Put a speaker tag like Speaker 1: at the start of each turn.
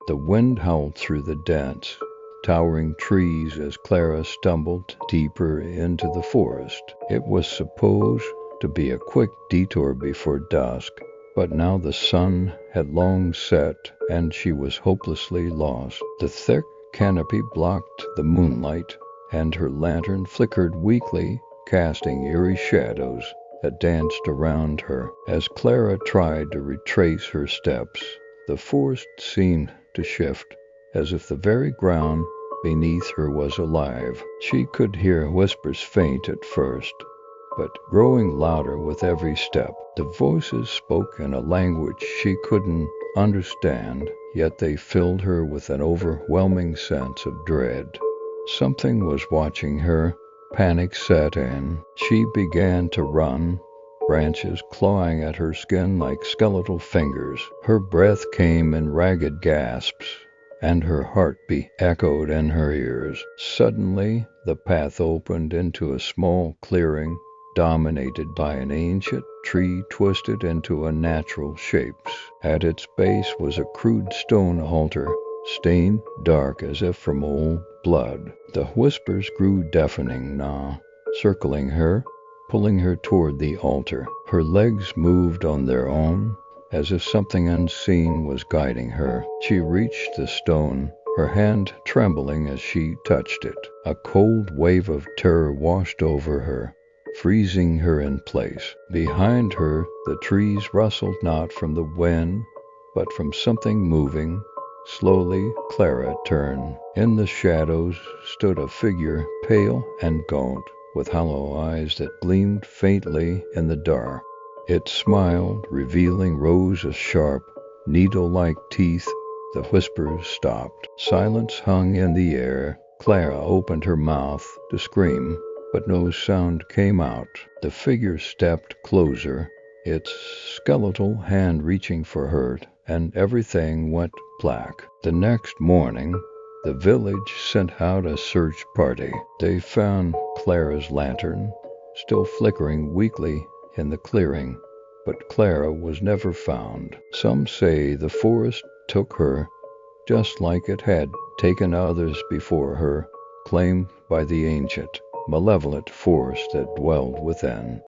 Speaker 1: The wind howled through the dense, towering trees as Clara stumbled deeper into the forest. It was supposed to be a quick detour before dusk, but now the sun had long set and she was hopelessly lost. The thick canopy blocked the moonlight, and her lantern flickered weakly, casting eerie shadows that danced around her. As Clara tried to retrace her steps, the forest seemed to shift, as if the very ground beneath her was alive. She could hear whispers, faint at first, but growing louder with every step. The voices spoke in a language she couldn't understand, yet they filled her with an overwhelming sense of dread. Something was watching her. Panic set in. She began to run, branches clawing at her skin like skeletal fingers. Her breath came in ragged gasps, and her heartbeat echoed in her ears. Suddenly, the path opened into a small clearing, dominated by an ancient tree twisted into unnatural shapes. At its base was a crude stone altar, stained dark as if from old blood. The whispers grew deafening now, circling her, pulling her toward the altar. Her legs moved on their own, as if something unseen was guiding her. She reached the stone, her hand trembling as she touched it. A cold wave of terror washed over her, freezing her in place. Behind her, the trees rustled not from the wind, but from something moving. Slowly, Clara turned. In the shadows stood a figure, pale and gaunt, with hollow eyes that gleamed faintly in the dark. It smiled, revealing rows of sharp, needle-like teeth. The whispers stopped. Silence hung in the air. Clara opened her mouth to scream, but no sound came out. The figure stepped closer, its skeletal hand reaching for her, and everything went black. The next morning, the village sent out a search party. They found Clara's lantern, still flickering weakly in the clearing, but Clara was never found. Some say the forest took her, just like it had taken others before her, claimed by the ancient, malevolent force that dwelled within.